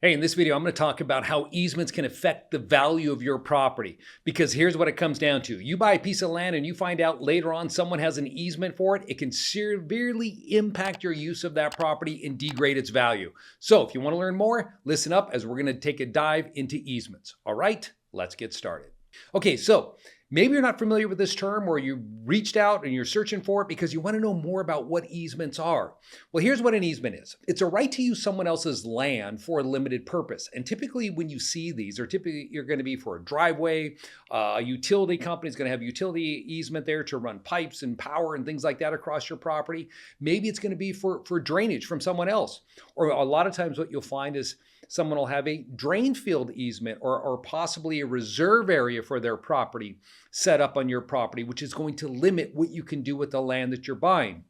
Hey, in this video, I'm going to talk about how easements can affect the value of your property. Because here's what it comes down to. You buy a piece of land and you find out later on someone has an easement for it. It can severely impact your use of that property and degrade its value. So if you want to learn more, listen up as we're going to take a dive into easements. All right, let's get started. Okay, so maybe you're not familiar with this term or you reached out and you're searching for it because you want to know more about what easements are. Well, here's what an easement is. It's a right to use someone else's land for a limited purpose. And typically when you see these, or typically you're going to be for a driveway, a utility company is going to have utility easement there to run pipes and power and things like that across your property. Maybe it's going to be for drainage from someone else. Or a lot of times what you'll find is someone will have a drain field easement or possibly a reserve area for their property set up on your property, which is going to limit what you can do with the land that you're buying.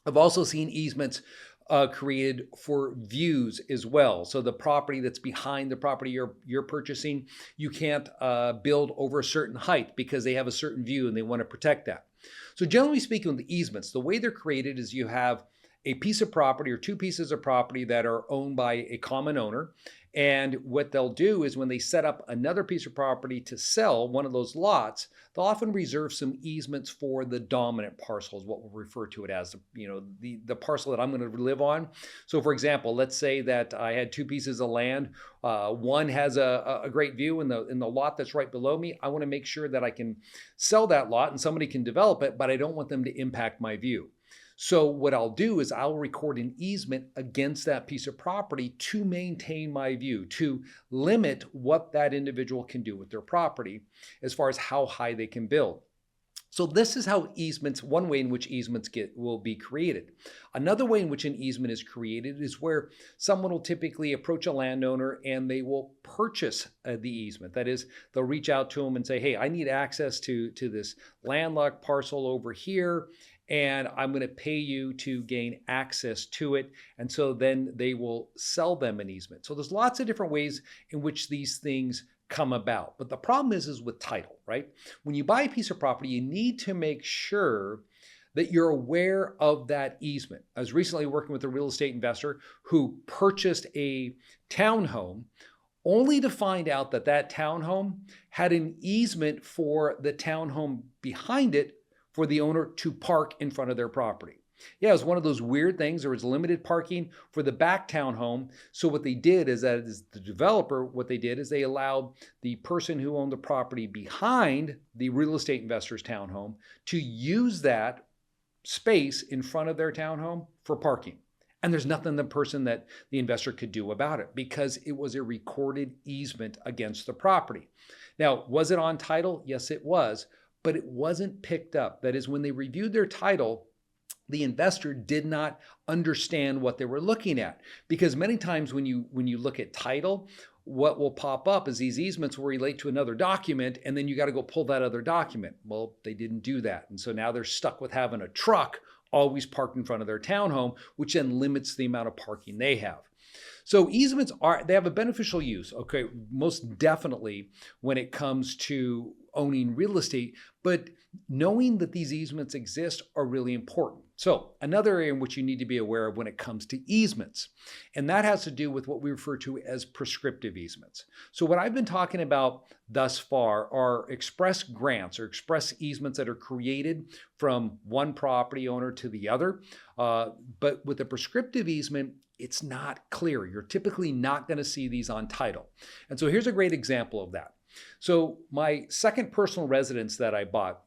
I've also seen easements created for views as well. So the property that's behind the property you're purchasing, you can't build over a certain height because they have a certain view and they want to protect that. So generally speaking, with the easements, the way they're created is you have a piece of property or two pieces of property that are owned by a common owner. And what they'll do is when they set up another piece of property to sell one of those lots, they'll often reserve some easements for the dominant parcel, is what we'll refer to it as, the parcel that I'm going to live on. So for example, let's say that I had two pieces of land. One has a great view in the lot that's right below me. I want to make sure that I can sell that lot and somebody can develop it, but I don't want them to impact my view. So what I'll do is I'll record an easement against that piece of property to maintain my view, to limit what that individual can do with their property as far as how high they can build. So this is how easements, one way in which easements will be created. Another way in which an easement is created is where someone will typically approach a landowner and they will purchase the easement. That is, they'll reach out to them and say, hey, I need access to this landlocked parcel over here, and I'm going to pay you to gain access to it. And so then they will sell them an easement. So there's lots of different ways in which these things come about. But the problem is with title, right? When you buy a piece of property, you need to make sure that you're aware of that easement. I was recently working with a real estate investor who purchased a townhome only to find out that that townhome had an easement for the townhome behind it for the owner to park in front of their property. Yeah, it was one of those weird things. There was limited parking for the back townhome. So what they did is that as the developer, what they did is they allowed the person who owned the property behind the real estate investor's townhome to use that space in front of their townhome for parking. And there's nothing the investor could do about it because it was a recorded easement against the property. Now, was it on title? Yes, it was. But it wasn't picked up. That is, when they reviewed their title, the investor did not understand what they were looking at. Because many times when you look at title, what will pop up is these easements will relate to another document, and then you got to go pull that other document. Well, they didn't do that. And so now they're stuck with having a truck always parked in front of their townhome, which then limits the amount of parking they have. So easements they have a beneficial use, okay, most definitely when it comes to owning real estate, but knowing that these easements exist are really important. So another area in which you need to be aware of when it comes to easements, and that has to do with what we refer to as prescriptive easements. So what I've been talking about thus far are express grants or express easements that are created from one property owner to the other. But with a prescriptive easement, it's not clear. You're typically not going to see these on title. And so here's a great example of that. So my second personal residence that I bought,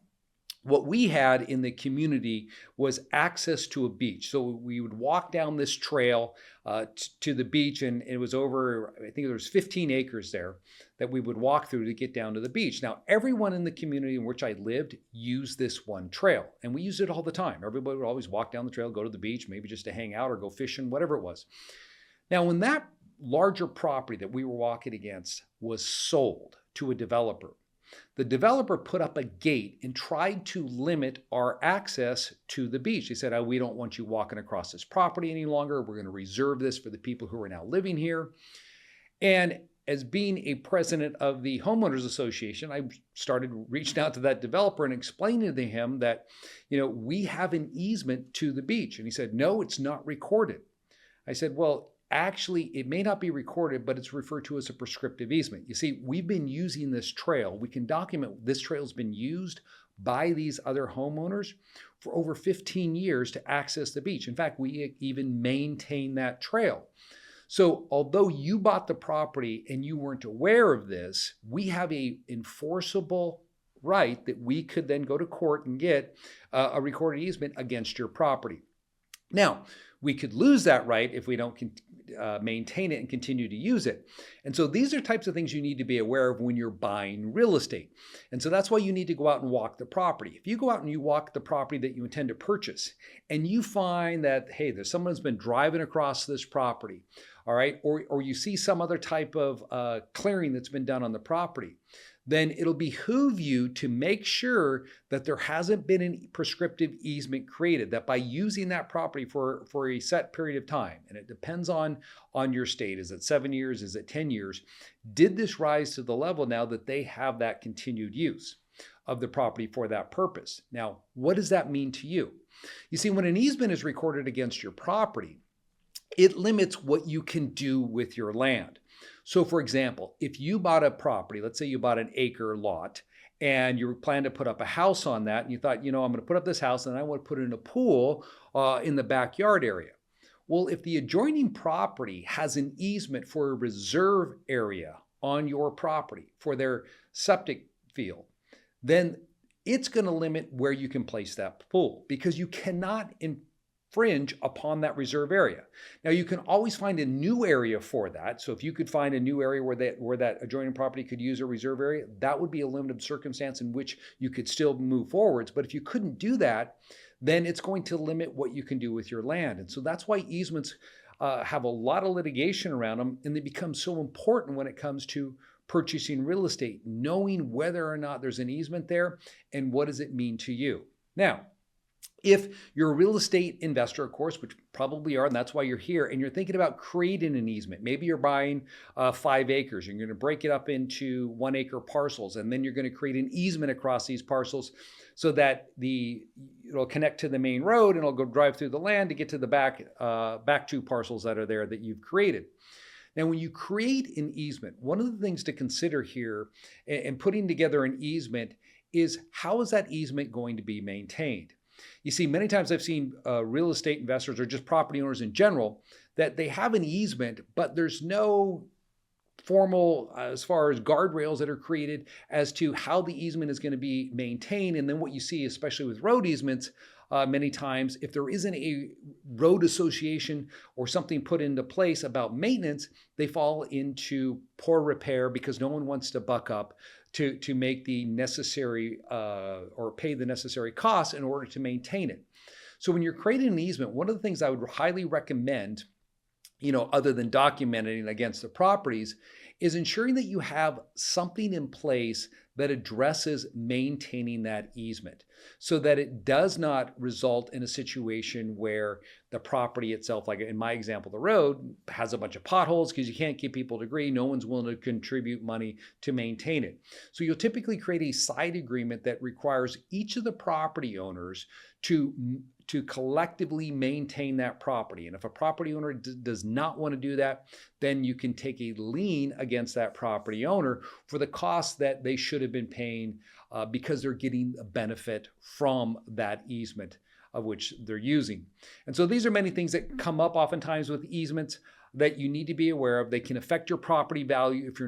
what we had in the community was access to a beach. So we would walk down this trail to the beach, and it was over, I think there was 15 acres there that we would walk through to get down to the beach. Now, everyone in the community in which I lived used this one trail, and we used it all the time. Everybody would always walk down the trail, go to the beach, maybe just to hang out or go fishing, whatever it was. Now, when that larger property that we were walking against was sold to a developer, the developer put up a gate and tried to limit our access to the beach. They said, oh, we don't want you walking across this property any longer. We're going to reserve this for the people who are now living here. And as being a president of the homeowners association, I started reaching out to that developer and explaining to him that, we have an easement to the beach. And he said, no, it's not recorded. I said, well, actually, it may not be recorded, but it's referred to as a prescriptive easement. You see, we've been using this trail. We can document this trail has been used by these other homeowners for over 15 years to access the beach. In fact, we even maintain that trail. So although you bought the property and you weren't aware of this, we have a enforceable right that we could then go to court and get a recorded easement against your property. Now, we could lose that right if we don't maintain it and continue to use it. And so these are types of things you need to be aware of when you're buying real estate. And so that's why you need to go out and walk the property. If you go out and you walk the property that you intend to purchase and you find that, hey, there's someone who's been driving across this property, all right, or you see some other type of clearing that's been done on the property, then it'll behoove you to make sure that there hasn't been a prescriptive easement created, that by using that property for a set period of time, and it depends on your state, is it 7 years, is it 10 years, did this rise to the level now that they have that continued use of the property for that purpose? Now, what does that mean to you? You see, when an easement is recorded against your property, it limits what you can do with your land. So for example, if you bought a property, let's say you bought an acre lot and you plan to put up a house on that and you thought, I'm going to put up this house and I want to put in a pool in the backyard area. Well, if the adjoining property has an easement for a reserve area on your property for their septic field, then it's going to limit where you can place that pool because you cannot infringe upon that reserve area. Now you can always find a new area for that. So if you could find a new area where that adjoining property could use a reserve area, that would be a limited circumstance in which you could still move forwards. But if you couldn't do that, then it's going to limit what you can do with your land. And so that's why easements have a lot of litigation around them, and they become so important when it comes to purchasing real estate, knowing whether or not there's an easement there and what does it mean to you. Now, if you're a real estate investor, of course, which probably are, and that's why you're here, and you're thinking about creating an easement, maybe you're buying 5 acres, you're going to break it up into 1 acre parcels, and then you're going to create an easement across these parcels so that it'll connect to the main road and it'll go drive through the land to get to the back 2 parcels that are there that you've created. Now, when you create an easement, one of the things to consider here in putting together an easement is how is that easement going to be maintained? You see, many times I've seen real estate investors or just property owners in general that they have an easement, but there's no formal, as far as guardrails that are created as to how the easement is going to be maintained. And then what you see, especially with road easements, many times, if there isn't a road association or something put into place about maintenance, they fall into poor repair because no one wants to buck up to make the necessary or pay the necessary costs in order to maintain it. So when you're creating an easement, one of the things I would highly recommend, other than documenting against the properties, is ensuring that you have something in place that addresses maintaining that easement so that it does not result in a situation where the property itself, like in my example, the road, has a bunch of potholes because you can't get people to agree. No one's willing to contribute money to maintain it. So you'll typically create a side agreement that requires each of the property owners to collectively maintain that property. And if a property owner does not want to do that, then you can take a lien against that property owner for the costs that they should have been paying because they're getting a benefit from that easement of which they're using. And so these are many things that come up oftentimes with easements that you need to be aware of. They can affect your property value if you're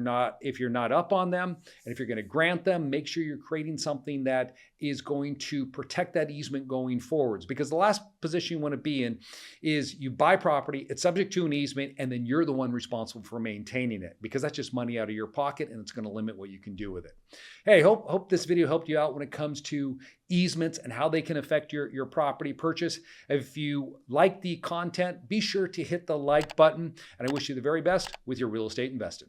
not up on them. And if you're going to grant them, make sure you're creating something that is going to protect that easement going forwards. Because the last position you want to be in is you buy property, it's subject to an easement, and then you're the one responsible for maintaining it, because that's just money out of your pocket and it's going to limit what you can do with it. Hey, hope this video helped you out when it comes to easements and how they can affect your property purchase. If you like the content, be sure to hit the like button, and I wish you the very best with your real estate investing.